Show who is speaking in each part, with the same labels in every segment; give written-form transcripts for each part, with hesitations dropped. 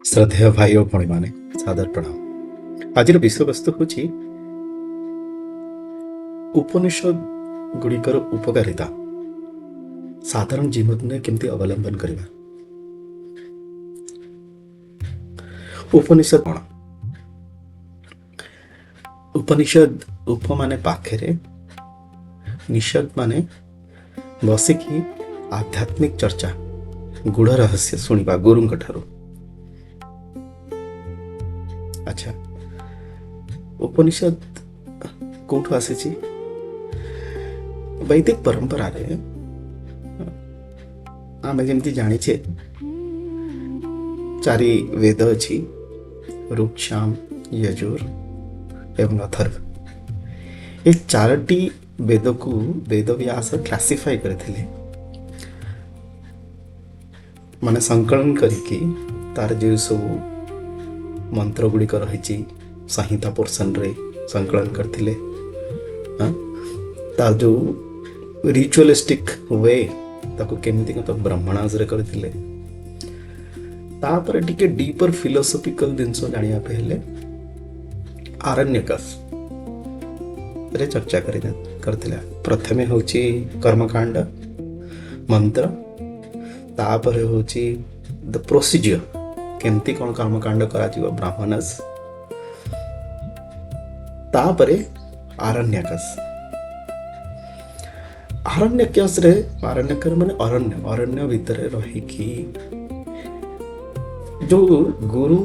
Speaker 1: श्रद्धेय भाई और भणी माने सादर प्रणाम। आज विषय वस्तु हूँ उपनिषद गुड़िकर उपकारिता साधारण जीवन में केमती अवलंबन करवा। उपनिषद कौन? उपनिषद उप माने पाखेरे, निषद माने बसिकी आध्यात्मिक चर्चा गुढ़ रहस्य शुणा गुरु ठारू। अच्छा, उपनिषद कौटू आसी? वैदिक परंपरा रे आमे जेमती जानिछे चारि वेद अछि, ऋक्, साम, यजुर एवं अथर्व। ये चारटी वेद को वेद व्यास क्लासिफाई करथिले, माने संकलन करिकी तार जो सब मंत्र गुड़िक रही संहिता पोर्सन रे संकलन करथिले। तार जो रिचुअलिस्टिक वे ताको केमती तो ब्राह्मणास रे करथिले। तापर टिके डीपर फिलोसॉफिकल जिनस जानिया पे हेले आरण्यकस रे चर्चा करथिला। प्रथमे होची कर्मकांड मंत्र, तापर होची द प्रोसीजर केमती कौन कर्मकांड करा ब्राह्मणस, तापरे आरण्यकस। आरण्यकस रे आरण्यकर माने अरण्य, अरण्य भीतर रही जो गुरु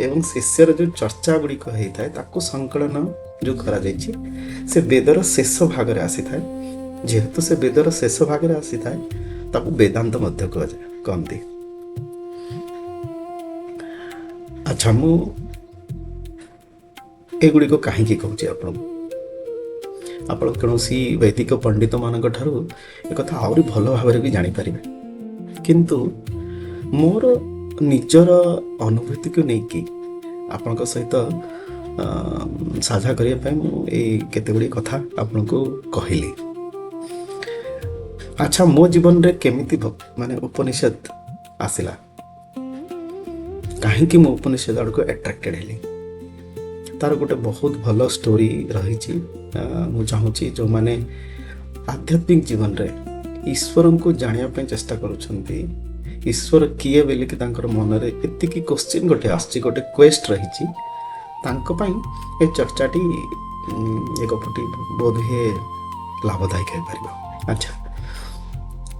Speaker 1: एवं शिष्यर जो चर्चा गुड़िक होता है ताको संकलन जो करा जायछि से वेदर शेष भाग रे आसी थाए। जेहेतु से वेदर शेष भाग रे आसी थाए ताको वेदांत मध्य कहते। अच्छा, मु एगुड़ी को कहीं कहूँ आपण कौन वैदिक पंडित मान एक आहरी भल भाव भी जापर, किंतु मोर निजर अनुभूति को लेकिन आपण सहित साझा करने केते गुड़ी कथा आपण को कहली। अच्छा, मो जीवन रे केमिति माने उपनिषद आसिला, कहीं मो उपनिषद आड़ को एट्राक्टेड हेली, तार गोटे बहुत भल स्टोरी रही। मु चाहूँगी जो माने आध्यात्मिक जीवन रे ईश्वर को जानिया चेष्टा करुछंती, ईश्वर किए बोल कि मन रे एतिकी क्वेश्चन गोटे आछि, गोटे क्वेस्ट रही तांको पई ए चर्चाटी एक पटी बोध हे लाभदायक है पारिबो। अच्छा,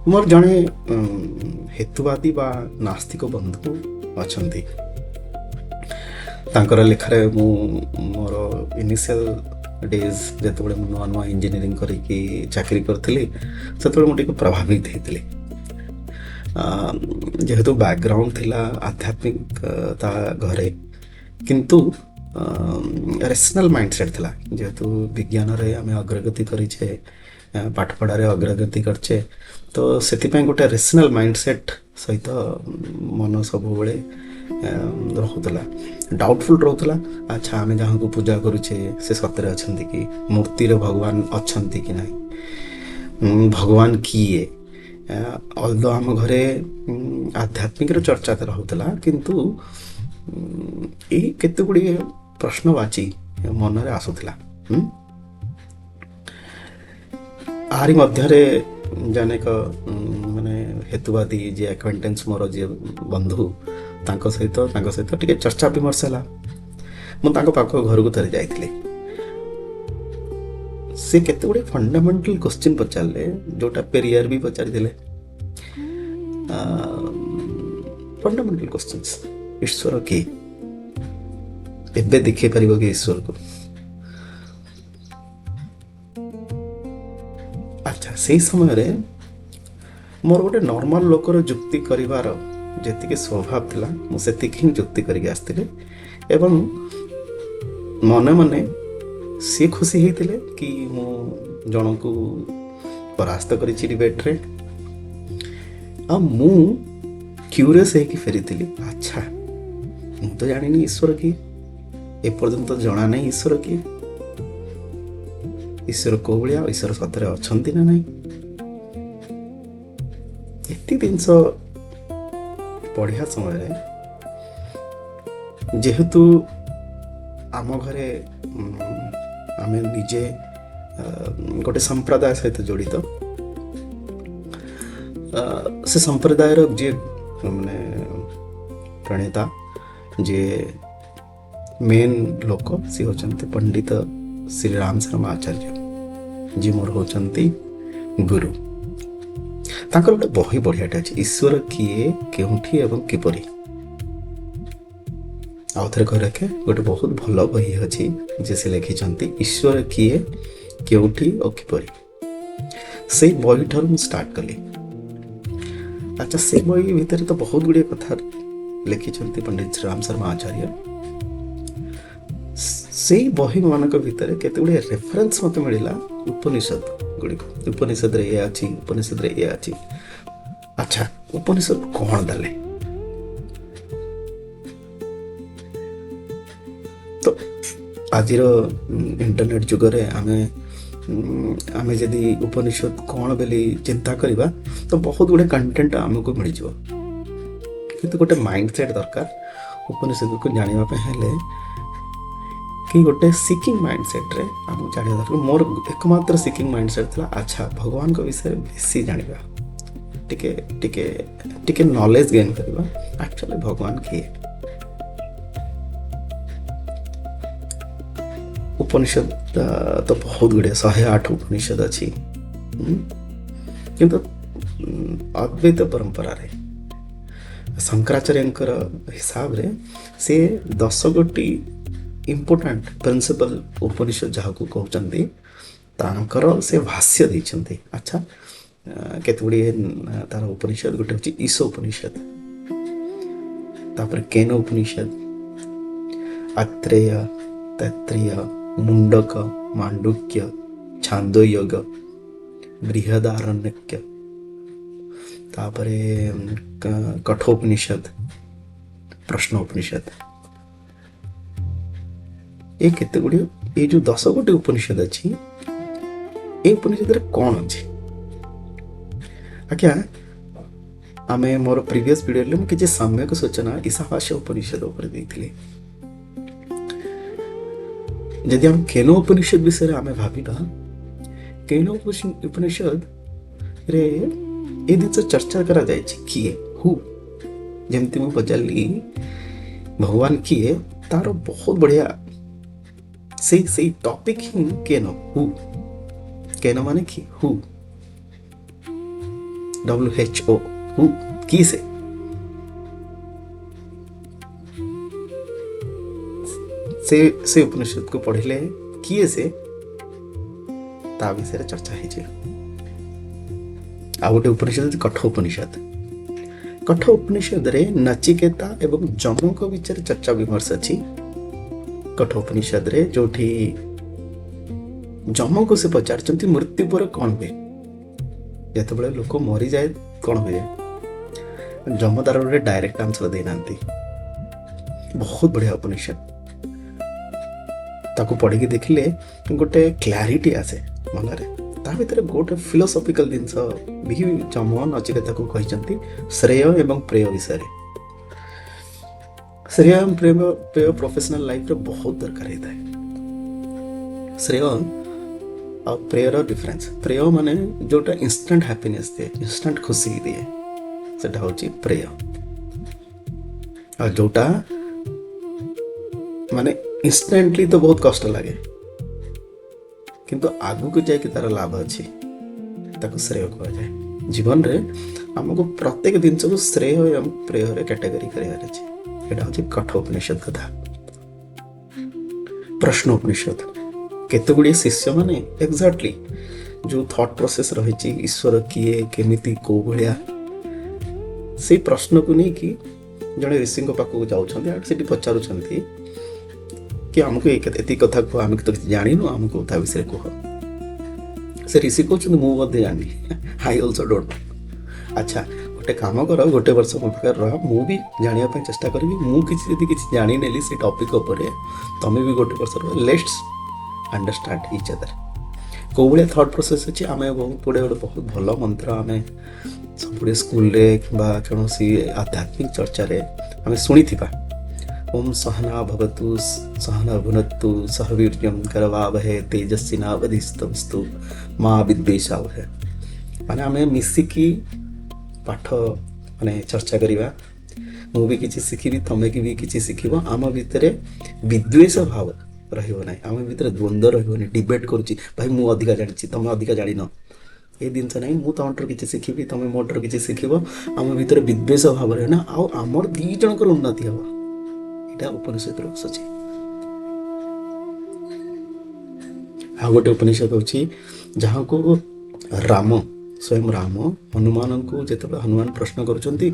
Speaker 1: मोर जने हेतुवादी बा नास्तिक बंधु अछंती, तांकर लेखारे मु मोर इनिशियल डेज जेतबे मु नुआ नुआ इंजीनियरिंग करिकी चाकरी करथिली सेतबे मु टिके प्रभावित हेतिली। जेहेतु बैकग्राउंड थिला आध्यात्मिक ता घरे, किंतु रेशनल माइंडसेट थिला। जेहेतु विज्ञान रे आमे अग्रगति करिछे, पाठ पढ़ा रे अग्रगति करछे, तो सेतिपय गोटे रेशनल माइंडसेट सहित मन सब बेले रहुतला, डाउटफुल रहुतला। अच्छा, आमे जहाँ को पूजा करुछे से सतरे अछंती कि, मूर्ति रे भगवान अछंती कि नहीं, भगवान किए। अल्दो आम घरे आध्यात्मिक चर्चा तो रहुतला, किंतु ये केते गुड़ी प्रश्नवाची मन रे आसुतला। आरी मध्यरे जनेक माने हेतुवादी जे एक्वेंटेंस मोर जे बंधु तांको सहित टिके चर्चा विमर्श है। मुझे पाख घर को थरे जाइए, से केते गुड़े फंडामेंटल क्वेश्चन पचारे जोटा पेरियर भी पचारि देले। फंडामेंटल क्वेश्चंस, ईश्वर के एबे दिखे परिबो कि ईश्वर को? अच्छा, से समय रे मोर गोटे नॉर्मल लोकर जुक्ति करिवार जेतिके स्वभाव थिला, मु सेतिके ही जुक्ति करिके आस्तिले एवं मने मने सी खुशी होते कि मु जन को परास्त करिछि डिबेट रे। आ मु क्यूरियस है कि फेरी थिली। अच्छा, मु तो जानिनी ईश्वर की, एपर्यंत तो जना नहीं ईश्वर की, ईश्वर को भलिया, ईश्वर सतरे अछंती ना नहीं। एति जिनस पढ़िया समय ଯେହେତୁ ଆମ ଘରେ ଆମେ ନିଜେ ଗୋଟେ ସମ୍ପ୍ରଦାୟ ସହିତ ଜଡ଼ିତ, ସେ ସମ୍ପ୍ରଦାୟର ଯିଏ ମାନେ ପ୍ରଣେତା, ଯିଏ ମେନ୍ ଲୋକ, ସେ ହେଉଛନ୍ତି ପଣ୍ଡିତ ଶ୍ରୀ ରାମ ଶର୍ମା ଆଚାର୍ଯ୍ୟ, ଯିଏ ମୋର ହେଉଛନ୍ତି ଗୁରୁ। ତାଙ୍କର ଗୋଟେ ବହି ବଢ଼ିଆଟେ ଅଛି, ଈଶ୍ୱର କିଏ, କେଉଁଠି ଏବଂ କିପରି। ଆଉ ଥରେ କହି ରଖେ, ଗୋଟେ ବହୁତ ଭଲ ବହି ଅଛି ଯେ ସେ ଲେଖିଛନ୍ତି ଈଶ୍ୱର କିଏ, କେଉଁଠି ଓ କିପରି। ସେଇ ବହିଠାରୁ ମୁଁ ଷ୍ଟାର୍ଟ କଲି। ଆଚ୍ଛା, ସେ ବହି ଭିତରେ ତ ବହୁତ ଗୁଡ଼ିଏ କଥା ଲେଖିଛନ୍ତି ପଣ୍ଡିତ ରାମ ଶର୍ମା ଆଚାର୍ଯ୍ୟ। ସେଇ ବହି ମାନଙ୍କ ଭିତରେ କେତେ ଗୁଡ଼ିଏ ରେଫରେନ୍ସ ମୋତେ ମିଳିଲା ଉପନିଷଦ ଗୁଡ଼ିକ। ଉପନିଷଦରେ ଏଇଆ ଅଛି, ଉପନିଷଦରେ ଏଇଆ ଅଛି। ଆଚ୍ଛା, ଉପନିଷଦ କ'ଣ ଦେଲେ? ତ ଆଜିର ଇଣ୍ଟରନେଟ୍ ଯୁଗରେ ଆମେ ଯଦି ଉପନିଷଦ କ'ଣ ବୋଲି ଚିନ୍ତା କରିବା ତ ବହୁତ ଗୁଡ଼ିଏ କଣ୍ଟେଣ୍ଟ ଆମକୁ ମିଳିଯିବ, କିନ୍ତୁ ଗୋଟେ ମାଇଣ୍ଡ ସେଟ୍ ଦରକାର ଉପନିଷଦକୁ ଜାଣିବା ପାଇଁ ହେଲେ କି ଗୋଟେ ସିକିଂ ମାଇଣ୍ଡ ସେଟ୍ରେ ଆମକୁ ଜାଣିବା ଦରକାର। ମୋର ଏକମାତ୍ର ସିକିଂ ମାଇଣ୍ଡ ସେଟ୍ ଥିଲା, ଆଚ୍ଛା ଭଗବାନଙ୍କ ବିଷୟରେ ବେଶୀ ଜାଣିବା, ଟିକେ ଟିକେ ଟିକେ ନଲେଜ ଗେନ୍ କରିବା, ଆକ୍ଚୁଆଲି ଭଗବାନ କିଏ। ଉପନିଷଦ ତ ବହୁତ ଗୁଡ଼ିଏ, 108 ଉପନିଷଦ ଅଛି, କିନ୍ତୁ ଅଦ୍ୱୈତ ପରମ୍ପରାରେ ଶଙ୍କରାଚାର୍ଯ୍ୟଙ୍କର ହିସାବରେ ସେ 10 ଗୋଟି ଇମ୍ପୋର୍ଟାଣ୍ଟ ପ୍ରିନ୍ସିପାଲ ଉପନିଷଦ ଯାହାକୁ କହୁଛନ୍ତି, ତାଙ୍କର ସେ ଭାଷ୍ୟ ଦେଇଛନ୍ତି। ଆଚ୍ଛା, କେତେ ଗୁଡ଼ିଏ ତାର ଉପନିଷଦ, ଗୋଟେ ହେଉଛି ଈଶ ଉପନିଷଦ, ତାପରେ କେନ ଉପନିଷଦ, ଆତ୍ରେୟ, ତୈତ୍ତିରୀୟ, ମୁଣ୍ଡକ, ମାଣ୍ଡୁକ୍ୟ, ଛାନ୍ଦୋୟୋଗ, ବୃହଦାରଣ୍ୟକ, ତାପରେ କଠୋପନିଷଦ, ପ୍ରଶ୍ନ ଉପନିଷଦ। ଏ କେତେ ଗୁଡ଼ିଏ, ଏ ଯେଉଁ 10 ଗୋଟି ଉପନିଷଦ ଅଛି, ଏ ଉପନିଷଦରେ କ'ଣ ଅଛି? ଆଜ୍ଞା, ଆମେ ମୋର ପ୍ରିଭିୟସ୍ ଭିଡ଼ିଓରେ ମୁଁ କିଛି ସମ୍ୟକ ସୂଚନା ଈଶାବାସ୍ୟ ଉପନିଷଦ ଉପରେ ଦେଇଥିଲି। ଯଦି ଆମେ କେନ ଉପନିଷଦ ବିଷୟରେ ଆମେ ଭାବିବା, କେନ ଉପନିଷଦରେ ଏ ଜିନିଷ ଚର୍ଚ୍ଚା କରାଯାଇଛି, କିଏ, ହୁ। ଯେମିତି ମୁଁ ପଚାରିଲି ଭଗବାନ କିଏ, ତାର ବହୁତ ବଢ଼ିଆ ସେଇ ଟପିକ୍ ହିଁ କେନ, ହୁ। କେନ ମାନେ କି, ହୁ, WHO, ହୁ, କି ସେ ଉପନିଷଦକୁ ପଢ଼ିଲେ କିଏ ସେ, ତା ବିଷୟରେ ଚର୍ଚ୍ଚା ହେଇଛି। ଆଉ ଗୋଟେ ଉପନିଷଦ କଠ ଉପନିଷଦ। କଠ ଉପନିଷଦରେ ନଚିକେତା ଏବଂ ଯମଙ୍କ ବିଷୟରେ ଚର୍ଚ୍ଚା ବିମର୍ଶ ଅଛି। କଠ ଉପନିଷଦରେ ଯୋଉଠି ଯମକୁ ସେ ପଚାରିଛନ୍ତି ମୃତ୍ୟୁ ପରେ କ'ଣ ହୁଏ, ଯେତେବେଳେ ଲୋକ ମରିଯାଏ କ'ଣ ହୁଏ, ଯମ ତାର ଗୋଟେ ଡାଇରେକ୍ଟ ଆନ୍ସର ଦେଇନାହାନ୍ତି। ବହୁତ ବଢ଼ିଆ ଉପନିଷଦ, ତାକୁ ପଢ଼ିକି ଦେଖିଲେ ଗୋଟେ କ୍ଲାରିଟି ଆସେ ମନରେ। ତା ଭିତରେ ଗୋଟେ ଫିଲୋସଫିକାଲ ଜିନିଷ ବି ଯମ ନଚିକେତାକୁ କହିଛନ୍ତି ଶ୍ରେୟ ଏବଂ ପ୍ରେୟ ବିଷୟରେ। ଶ୍ରେୟ ଏବଂ ପ୍ରେୟ ପ୍ରଫେସନାଲ ଲାଇଫରେ ବହୁତ ଦରକାର ହେଇଥାଏ। ଶ୍ରେୟ ଆଉ ପ୍ରେୟର ଡିଫରେନ୍ସ, ପ୍ରେୟ ମାନେ ଯୋଉଟା ଇନଷ୍ଟାଣ୍ଟ ହ୍ୟାପିନେସ୍ ଦିଏ, ଇନଷ୍ଟାଣ୍ଟ ଖୁସି ଦିଏ, ସେଟା ହଉଛି ପ୍ରେୟ। ଆଉ ଯୋଉଟା ମାନେ ଇନଷ୍ଟାଣ୍ଟଲି ତ ବହୁତ କଷ୍ଟ ଲାଗେ, କିନ୍ତୁ ଆଗକୁ ଯାଇକି ତାର ଲାଭ ଅଛି, ତାକୁ ଶ୍ରେୟ କୁହାଯାଏ। ଜୀବନରେ ଆମକୁ ପ୍ରତ୍ୟେକ ଜିନିଷକୁ ଶ୍ରେୟ ଏବଂ ପ୍ରେୟରେ କ୍ୟାଟେଗୋରୀ କରିବାର ଅଛି। ଏଇଟା ହଉଛି କଠ ଉପନିଷଦ କଥା। ପ୍ରଶ୍ନ ଉପନିଷଦ, କେତେ ଗୁଡ଼ିଏ ଶିଷ୍ୟମାନେ ଏକ୍ଜାକ୍ଟଲି ଯେଉଁ ଥଟ୍ ପ୍ରୋସେସ୍ ରହିଛି, ଈଶ୍ୱର କିଏ, କେମିତି, କୋଉ ଭଳିଆ, ସେଇ ପ୍ରଶ୍ନକୁ ନେଇକି ଜଣେ ଋଷିଙ୍କ ପାଖକୁ ଯାଉଛନ୍ତି ଆଉ ସେଠି ପଚାରୁଛନ୍ତି କି ଆମକୁ ଏତିକି କଥା କୁହ, ଆମେ ତ କିଛି ଜାଣିନୁ, ଆମକୁ ତା ବିଷୟରେ କୁହ। ସେ ଋଷି କହୁଛନ୍ତି ମୁଁ ମଧ୍ୟ ଜାଣିନି, ଆଇ ଅଲସୋ ଡୋଣ୍ଟ। ଆଚ୍ଛା, ଗୋଟେ କାମ କର, ଗୋଟେ ବର୍ଷ ମୋ ପାଖରେ ରହ, ମୁଁ ବି ଜାଣିବା ପାଇଁ ଚେଷ୍ଟା କରିବି। ମୁଁ ଯଦି କିଛି ଜାଣିନେଲି ସେ ଟପିକ୍ ଉପରେ, ତମେ ବି ଗୋଟେ ବର୍ଷ ରହ, ଲେଟ୍ସ ଅଣ୍ଡରଷ୍ଟାଣ୍ଡ ଇଚ୍ ଅଦର। କେଉଁ ଭଳିଆ ଥଟ୍ ପ୍ରୋସେସ୍ ଅଛି, ଆମେ ବହୁତ ଗୁଡ଼ିଏ ବହୁତ ଭଲ ମନ୍ତ୍ର ଆମେ ସବୁବେଳେ ସ୍କୁଲରେ କିମ୍ବା କୌଣସି ଆଧ୍ୟାତ୍ମିକ ଚର୍ଚ୍ଚାରେ ଆମେ ଶୁଣିଥିବା। ओम सहना भवतु सहना भुनत्तु सह वीर्यं करवावहै तेजस्विनावधीतमस्तु मां विद्वेषावहै। ମାନେ ଆମେ ମିଶିକି ପାଠ ମାନେ ଚର୍ଚ୍ଚା କରିବା। ମୁଁ ବି କିଛି ଶିଖିବି, ତମେ ବି କିଛି ଶିଖିବ। ଆମ ଭିତରେ ବିଦ୍ୱେଷ ଭାବ ରହିବ ନାହିଁ, ଆମ ଭିତରେ ଦ୍ୱନ୍ଦ୍ୱ ରହିବନି। ଡିବେଟ୍ କରୁଛି ଭାଇ ମୁଁ ଅଧିକା ଜାଣିଛି ତମେ ଅଧିକା ଜାଣିନ, ଏ ଜିନିଷ ନାହିଁ। ମୁଁ ତମଠାରୁ କିଛି ଶିଖିବି, ତମେ ମୋ ଠାରୁ କିଛି ଶିଖିବ। ଆମ ଭିତରେ ବିଦ୍ୱେଷ ଭାବ ରହେ ନା, ଆଉ ଆମର ଦି ଜଣଙ୍କର ଉନ୍ନତି ହେବ। ଏଇଟା ଉପନିଷଦରୁ ଆସୁଛି। ଆଉ ଗୋଟେ ଉପନିଷଦ ଅଛି ଯାହାକୁ ରାମ, ସ୍ୱୟଂ ରାମ ହନୁମାନଙ୍କୁ ଯେତେବେଳେ ହନୁମାନ ପ୍ରଶ୍ନ କରୁଛନ୍ତି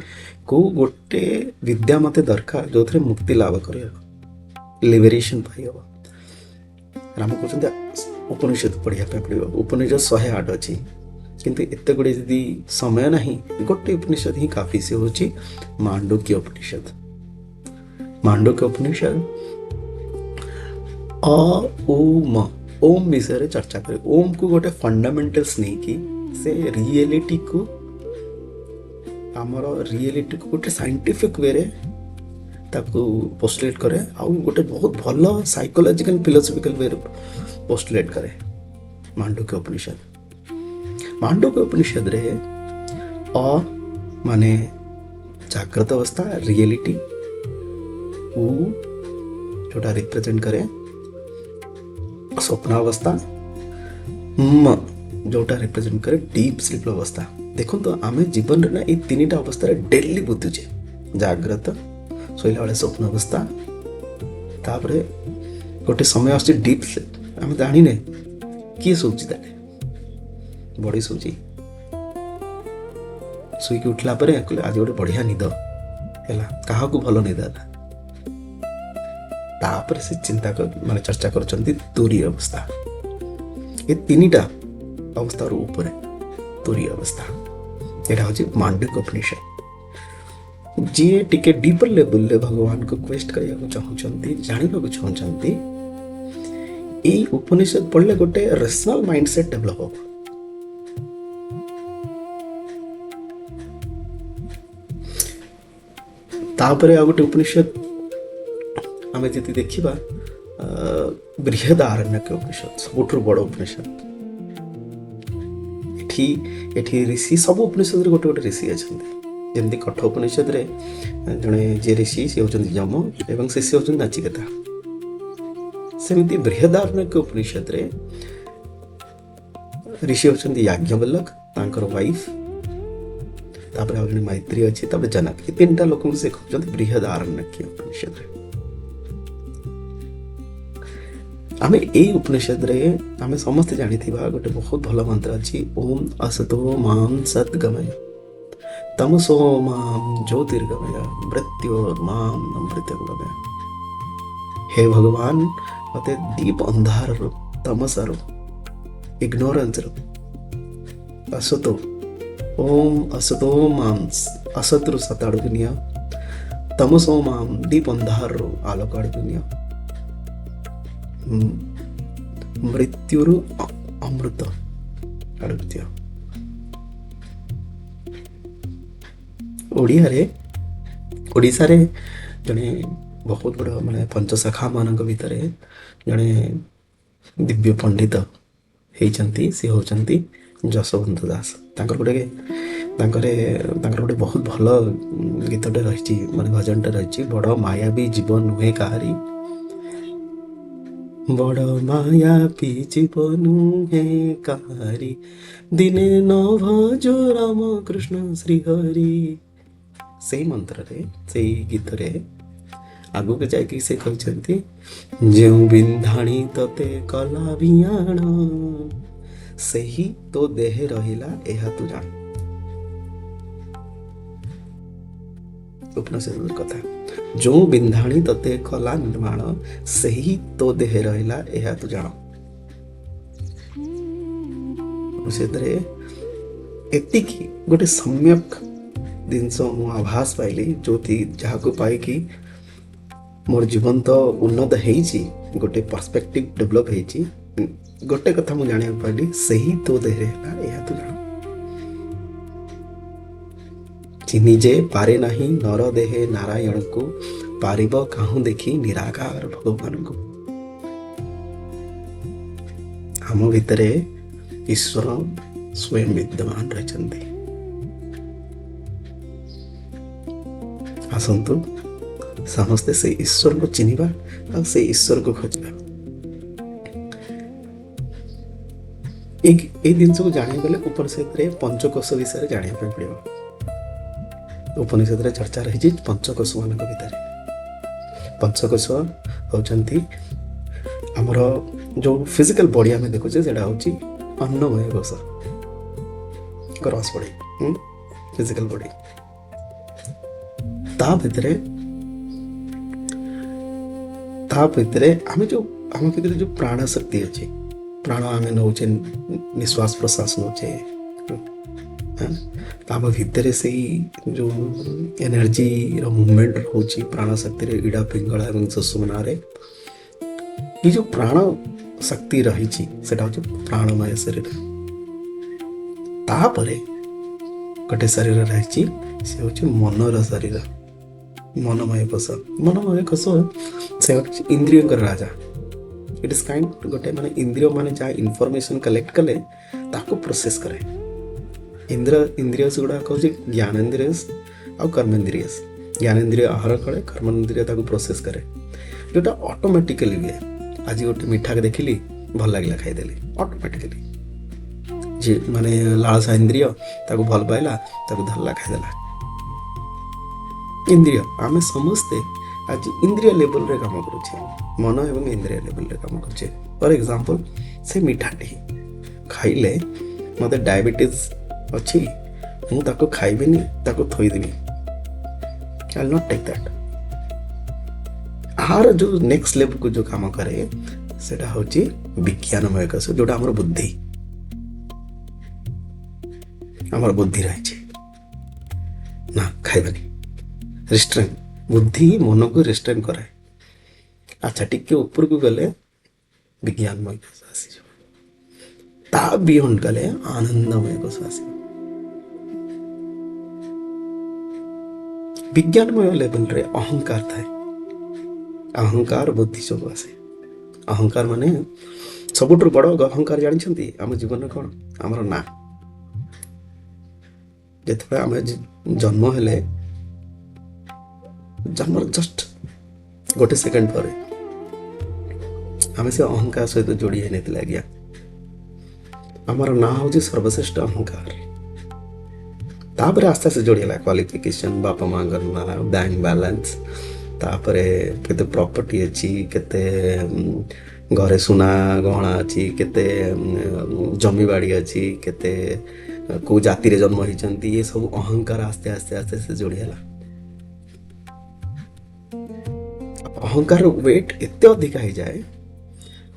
Speaker 1: କେଉଁ ଗୋଟେ ବିଦ୍ୟା ମୋତେ ଦରକାର ଯେଉଁଥିରେ ମୁକ୍ତି ଲାଭ କରିହେବ, ଲିବରେସନ୍ ପାଇହେବ, ରାମ କହୁଛନ୍ତି ଉପନିଷଦ ପଢ଼ିବା ପାଇଁ ପଡ଼ିବ। ଉପନିଷଦ 108 ଅଛି, କିନ୍ତୁ ଏତେ ଗୁଡ଼ିଏ ଯଦି ସମୟ ନାହିଁ, ଗୋଟେ ଉପନିଷଦ ହିଁ କାଫି। ସେ ହେଉଛି ମାଣ୍ଡୁକ୍ୟ ଉପନିଷଦ। ମାଣ୍ଡୁକ୍ୟ ଉପନିଷଦ ଓମ୍ ବିଷୟରେ ଚର୍ଚ୍ଚା କରେ। ଓମ୍କୁ ଗୋଟେ ଫଣ୍ଡାମେଣ୍ଟାଲ୍ସ ନେଇକି ସେ ରିଏଲିଟିକୁ, ଆମର ରିଏଲିଟିକୁ ଗୋଟେ ସାଇଣ୍ଟିଫିକ୍ ୱେରେ ତାକୁ ପୋଷ୍ଟୁଲେଟ୍ କରେ, ଆଉ ଗୋଟେ ବହୁତ ଭଲ ସାଇକୋଲୋଜିକାଲ ଫିଲୋସଫିକାଲ ୱେରେ ପୋଷ୍ଟୁଲେଟ୍ କରେ ମାଣ୍ଡୁକ୍ୟ ଉପନିଷଦ। ମାଣ୍ଡୁକ୍ୟ ଉପନିଷଦରେ ମାନେ ଜାଗ୍ରତ ଅବସ୍ଥା ରିଏଲିଟି, ଯୋଉଟା ରିପ୍ରେଜେଣ୍ଟ କରେ ସ୍ୱପ୍ନାବସ୍ଥା, ଯୋଉଟା ରିପ୍ରେଜେଣ୍ଟ କରେ ଡିପ୍ ସ୍ଲିପ୍ ଅବସ୍ଥା। ଦେଖନ୍ତୁ ଆମେ ଜୀବନରେ ନା ଏଇ ତିନିଟା ଅବସ୍ଥାରେ ଡେଲି ବୁଝୁଛେ। ଜାଗ୍ରତ, ଶୋଇଲା ବେଳେ ସ୍ୱପ୍ନ ଅବସ୍ଥା, ତାପରେ ଗୋଟେ ସମୟ ଆସୁଛି ଡିପ୍ ସ୍ଲିପ୍। ଆମେ ଜାଣିନେ କିଏ ଶୋଉଛି, ତାହେଲେ ବଡ଼ି ଶୋଉଛି। ଶୋଇକି ଉଠିଲା ପରେ ଆଜି ଗୋଟେ ବଢ଼ିଆ ନିଦ ହେଲା, କାହାକୁ ଭଲ ନିଦ ହେଲା, ତାପରେ ସେ ଚିନ୍ତା ମାନେ ଚର୍ଚ୍ଚା କରୁଛନ୍ତି ତୁରୀ ଅବସ୍ଥା। ଏ ତିନିଟା ଅବସ୍ଥାର ଉପରେ ତୁରୀ ଅବସ୍ଥା, ଏଇଟା ହେଉଛି ମାଣ୍ଡୁକ୍ୟ ଉପନିଷଦ। ଯିଏ ଟିକେ ଡିପର ଲେଭେଲରେ ଭଗବାନଙ୍କୁ କ୍ୱେଷ୍ଟ କରିବାକୁ ଚାହୁଁଛନ୍ତି, ଜାଣିବାକୁ ଚାହୁଁଛନ୍ତି, ଏଇ ଉପନିଷଦ ପଢ଼ିଲେ ଗୋଟେ ରେସନାଲ ମାଇଣ୍ଡ ସେଟ୍ ଡେଭଲପ ହବ। ତାପରେ ଆଉ ଗୋଟେ ଉପନିଷଦ ଆମେ ଯଦି ଦେଖିବା, ବୃହଦାରଣ୍ୟକ ଉପନିଷଦ ସବୁଠାରୁ ବଡ଼ ଉପନିଷଦ। ଏଠି ଋଷି, ସବୁ ଉପନିଷଦରେ ଗୋଟେ ଗୋଟେ ଋଷି ଅଛନ୍ତି। ଯେମିତି କଠ ଉପନିଷଦରେ ଜଣେ ଯିଏ ଋଷି ସେ ହେଉଛନ୍ତି ଯମ ଏବଂ ଶିଷ୍ୟ ହେଉଛନ୍ତି ନାଚିକେତା। ସେମିତି ବୃହଦାରଣ୍ୟକ ଉପନିଷଦରେ ଋଷି ହେଉଛନ୍ତି ଯାଜ୍ଞବଲ୍ଲକ, ତାଙ୍କର ୱାଇଫ୍, ତାପରେ ଆଉ ଜଣେ ମୈତ୍ରୀ ଅଛି, ତାପରେ ଜନକ। ଏ ତିନିଟା ଲୋକଙ୍କୁ ସେ କହୁଛନ୍ତି ବୃହଦାରଣ୍ୟକ ଉପନିଷଦରେ। ଆମେ ଏଇ ଉପନିଷଦରେ ଆମେ ସମସ୍ତେ ଜାଣିଥିବା ଗୋଟେ ବହୁତ ଭଲ ମନ୍ତ୍ର ଅଛି, ଓମ୍ ଅସତୋ ମାଂ ସଦ୍ଗମୟ ତମସୋ ମାଂ ଜ୍ୟୋତିର୍ଗମୟ ମୃତ୍ୟୋର୍ମାଂ ଅମୃତଙ୍ଗମୟ। ହେ ଭଗବାନ, ମୋତେ ଦୀପ ଅନ୍ଧାରରୁ, ତମସାରୁ, ଇଗ୍ନୋରାନ୍ସରୁ, ଅସତୋ ଓମ୍ ଅସତୋ ମାଂ ଅସତରୁ ସତ ଆଡ଼କୁ ନିଅ, ତମସୋ ମାଂ ଦୀପ ଅନ୍ଧାରରୁ ଆଲୋକ ଆଡ଼କୁ ନିଅ, ମୃତ୍ୟୁରୁ ଅମୃତ ଆଡ଼କୁ ଦିଅ। ଓଡ଼ିଶାରେ ଜଣେ ବହୁତ ବଡ଼ ମାନେ ପଞ୍ଚଶାଖା ମାନଙ୍କ ଭିତରେ ଜଣେ ଦିବ୍ୟ ପଣ୍ଡିତ ହେଇଛନ୍ତି, ସେ ହେଉଛନ୍ତି ଯଶୋବନ୍ତ ଦାସ। ତାଙ୍କର ଗୋଟେ ବହୁତ ଭଲ ଗୀତଟେ ରହିଛି, ମାନେ ଭଜନଟେ ରହିଛି, ବଡ଼ ମାୟାବୀ ଜୀବନ ନୁହେଁ କାହାରି, ବଡ଼ ମାୟାବୀ ଜୀବନ ନୁହେଁ କାହାରି, ଦିନେ ନ ଭଜ ରାମ କୃଷ୍ଣ ଶ୍ରୀହରି। ସେଇ ମନ୍ତ୍ରରେ, ସେଇ ଗୀତରେ ଆଗକୁ ଯାଇକି ସେ କହିଛନ୍ତି, ଯେଉଁ ବିନ୍ଧାଣି ତତେ କଲା ବିଆଣ, ସେହି ତୋ ଦେହେ ରହିଲା ଏହା ତୁ ଜାଣ। ଉପନିଷଦର କଥା, ଯେଉଁ ବିନ୍ଧାଣି ତତେ କଲା ନିର୍ମାଣ, ସେହି ତୋ ଦେହେ ରହିଲା ଏହା ତୁ ଜାଣ। ଉପନିଷଦରେ ଏତିକି ଗୋଟେ ସମ୍ୟକ ଜିନିଷ ମୁଁ ଆଭାସ ପାଇଲି, ଯାହାକୁ ପାଇକି ମୋର ଜୀବନ ତ ଉନ୍ନତ ହେଇଛି, ଗୋଟେ ପର୍ସପେକ୍ଟିଭ ଡେଭଲପ ହେଇଛି। ଗୋଟେ କଥା ମୁଁ ଜାଣିବାକୁ ପାଇଲି, ସେହି ତୋ ଦେହରେ ହେଲା ଏହା ତୁ ଜାଣ। ଚିନି ଯେ ପାରେ ନାହିଁ ନର ଦେହେ ନାରାୟଣକୁ, पारिब काहू देखी निराकार भगवान को। आम भितरे ईश्वर स्वयं विद्यमान रही। आसतु समस्ते से ईश्वर को चिन्हवा और से ईश्वर को खोजा। जिनस को जाना गले उपनिषद रे पंचकोश विषय जाना पड़ो। उपनिषद रे चर्चा रही पंचकोश मान भर। पंचकोश होती आमर जो फिजिकल बॉडी आम देखुचे से अन्नमय कोश क्रॉस बॉडी फिजिकल बॉडी ता भितरे आम भितर जो प्राण शक्ति अच्छे प्राण आम नौचे निश्वास प्रश्वास नौचे आम भितर से जो एनर्जी मूवमेंट रोचे प्राण शक्ति इड़ा पिंगला और सुषुम्ना रे ये जो प्राण शक्ति रही प्राणमय शरीर। तापरे गोटे शरीर रही से हूँ मनर शरीर मनमय कोश। मनमय कोश से इंद्रिय राजा। इट इज काइंड गोटे माने इंद्रिय माने जहाँ इनफॉरमेशन कलेक्ट कले ताको प्रोसेस करे। इंद्रिय गुड़ा कौन ज्ञानेन्द्रिय और कर्मेन्द्रिय। ज्ञानेन्द्रिय आहर करे कर्मेन्द्रिय ताको प्रोसेस करे जोटा ऑटोमेटिकली हुए। आज गोटे मिठा के देखिली भल लगे खाईदेली ऑटोमेटिकली जी माने लालसा इंद्रिय ताको भल पाइला ताको धरला खाईदेला। इंद्रिय आमे समस्ते आज इंद्रिय लेवल रे काम करुचे मन एवं इंद्रिय लेवल रे काम करुचे। फॉर एग्जांपल से मिठाटी खाइले मते डायबिटीज अच्छी मु ताको खाइबेनी ताको थोई देबी। I will not take that. आर जो नेक्स्ट लेवल को जो काम करे सेटा होची विज्ञानमय कोश जोटा हमर बुद्धि रही ना खाइबेनी रिस्ट्रेन बुद्धि मन को रिस्ट्रेन कराए। अच्छा टिके ऊपर को गले विज्ञानमय कोश आसी ता बियॉन्ड गले आनंदमय कोश आसी। विज्ञानमय लेवल रे अहंकार थाए। अहंकार बुद्धि सब आसे। अहंकार माने सबुठ बड़ अहंकार जानी आम जीवन कौन आमर ना जिते आम जन्म हेले जन्म जस्ट गोटे सेकेंड पर आम से अहंकार सहित जोड़ी है आज्ञा। आमर ना हूँ सर्वश्रेष्ठ अहंकार। तापर आस्ते आस्ते जोड़ीला क्वालिफिकेशन बापा माँ ना बैंक बैलेंस तापरे केते प्रॉपर्टी अच्छी केते घरे सुना गहना अच्छी केते जमी बाड़ी अच्छी केते को जाति रे जन्म होइचंती ये सब अहंकार आस्ते आस्ते आस्ते से जोड़ीला। अहंकार वेट एते अधिक हो जाए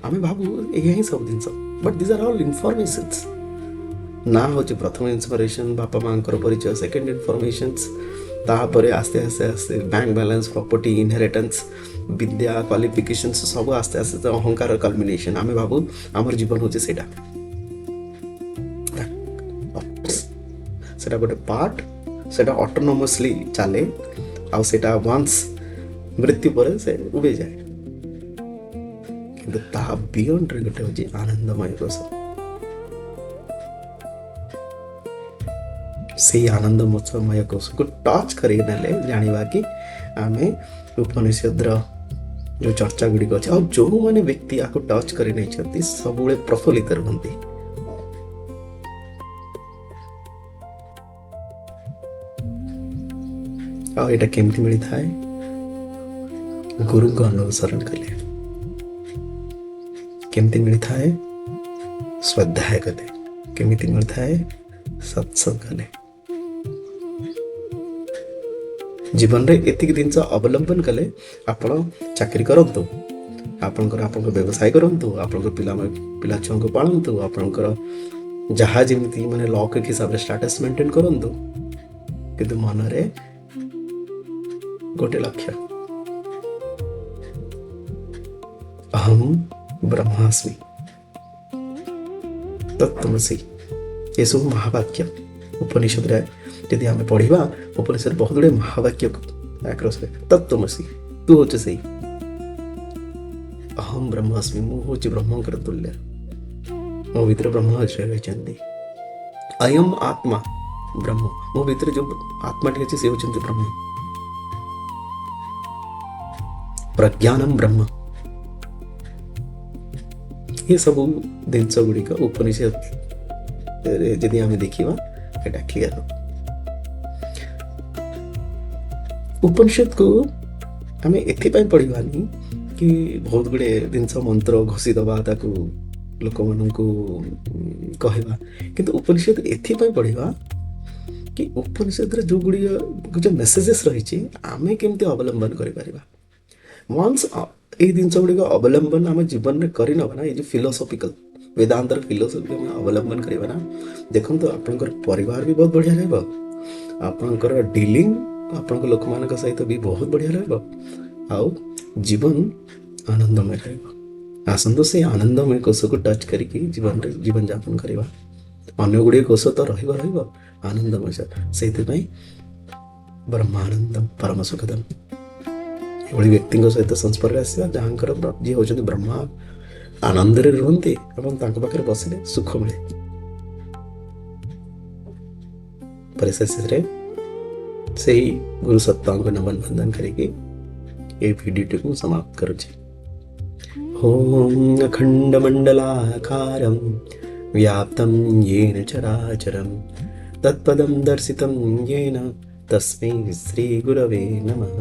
Speaker 1: आमे भाबू यही सब जिनस बट दिस आर ऑल इनफॉरमेशंस। ना होचे प्रथम इन्फॉर्मेशन बापा माँ परिचय सेकेंड इन्फॉर्मेशंस तापरे आस्ते आस्ते आस्ते बैंक बैलेंस प्रॉपर्टी इनहेरिटेंस विद्या क्वालिफिकेशंस सब आस्ते आस्ते अहंकार कल्मिनेशन आमे भाबू आमर जीवन होचे सेटा गोटे पार्ट सेटा ऑटोनोमसली चले आ सेटा वंस मृत्यु पर से उबे जाए किंतु ता बियॉन्ड रे गोटे होची आनंदमय कोश। से आनंदमय कोश को टच कर जाना कि आम उपनिषद जो चर्चा गुड़िक अच्छे और जो मैंने व्यक्ति आपको टच कर सब प्रफुल्लित रुहति। आटा केमती मिली थाए गुरु को अनुसरण कले केमती मिली थाए स्वाध्याय कले केमती मिली थाए सत्संग कले। जीवन रे एतिक दिन अवलंबन कले आपण चाकरी करंतु आपणकर आपन व्यवसाय करंतु आपन पिला छुआ को पालंतु आपणकर जहाँ जमी माने लॉक हिसाब से स्टेटस मेंटेन करंतु किंतु मन रे गोटे लक्ष्य अहम ब्रह्मास्मि तत्त्वमसि ये सब महावाक्य उपनिषद रे यदि आम पढ़ा उपनिषद बहुत गुड़े महावाक्य आक्रश तत्त्वमसि ତୁ ହଉଛୁ ସେଇ ଅହମ୍ ବ୍ରହ୍ମାସ୍ମି, ମୁଁ ହଉଛି ବ୍ରହ୍ମଙ୍କର ତୁଲ୍ୟ, ମୋ ଭିତରେ ବ୍ରହ୍ମ ଆଶ୍ରୟ ରହିଛନ୍ତି। ଅୟମ୍ ଆତ୍ମା ବ୍ରହ୍ମ, ମୋ ଭିତରେ ଯୋଉ ଆତ୍ମାଟି ଅଛି ସେ ହେଉଛନ୍ତି ବ୍ରହ୍ମ। ପ୍ରଜ୍ଞାନମ୍ ବ୍ରହ୍ମ, ଏ ସବୁ ଜିନିଷ ଗୁଡ଼ିକ ଉପନିଷଦରେ ଯଦି ଆମେ ଦେଖିବା ଏଇଟା କ୍ଲିୟର ହେବ। ଉପନିଷଦକୁ ଆମେ ଏଥିପାଇଁ ପଢ଼ିବାନି କି ବହୁତ ଗୁଡ଼ିଏ ଜିନିଷ ମନ୍ତ୍ର ଘୋଷିଦେବା, ତାକୁ ଲୋକମାନଙ୍କୁ କହିବା, କିନ୍ତୁ ଉପନିଷଦ ଏଥିପାଇଁ ପଢ଼ିବା କି ଉପନିଷଦରେ ଯେଉଁ ଗୁଡ଼ିକ ଯେଉଁ ମେସେଜେସ୍ ରହିଛି ଆମେ କେମିତି ଅବଲମ୍ବନ କରିପାରିବା। ୱାନ୍ସ ଏଇ ଜିନିଷ ଗୁଡ଼ିକ ଅବଲମ୍ବନ ଆମ ଜୀବନରେ କରିନେବା ନା, ଏଇ ଯେଉଁ ଫିଲୋସଫିକାଲ ବେଦାନ୍ତର ଫିଲୋସଫି ଆମେ ଅବଲମ୍ବନ କରିବା ନା, ଦେଖନ୍ତୁ ଆପଣଙ୍କର ପରିବାର ବି ବହୁତ ବଢ଼ିଆ ରହିବ, ଆପଣଙ୍କର ଡିଲିଂ ଆପଣଙ୍କ ଲୋକମାନଙ୍କ ସହିତ ବି ବହୁତ ବଢ଼ିଆ ରହିବ, ଆଉ ଜୀବନ ଆନନ୍ଦମୟ ରହିବ। ଆସନ୍ତୁ ସେଇ ଆନନ୍ଦମୟ କୋଷକୁ ଟଚ୍ କରିକି ଜୀବନରେ ଜୀବନଯାପନ କରିବା। ଅନ୍ୟ ଗୁଡ଼ିଏ କୋଷ ତ ରହିବ ଆନନ୍ଦମୟ। ସେଇଥିପାଇଁ ବ୍ରହ୍ମାନନ୍ଦମ ପରମ ସୁଖଦମ, ଏଭଳି ବ୍ୟକ୍ତିଙ୍କ ସହିତ ସଂସ୍ପର୍ଶ ଆସିବା ଯାହାଙ୍କର ଯିଏ ହେଉଛନ୍ତି ବ୍ରହ୍ମା ଆନନ୍ଦରେ ରୁହନ୍ତି ଏବଂ ତାଙ୍କ ପାଖରେ ବସିଲେ ସୁଖ ମିଳେ। ପରିଶେଷରେ ସେଇ ଗୁରୁ ସତ୍ତାଙ୍କୁ ନମନ ବନ୍ଦନ କରିକି এই ভিডিওটিକୁ ସମାପ୍ତ କରୁଛି। ଓಂ ଅଖଣ୍ଡମଣ୍ଡଳାକାରಂ व्याप्तं येन चराचरं तत्पदं दर्शितं येन तस्मै श्रीगुरवे नमः।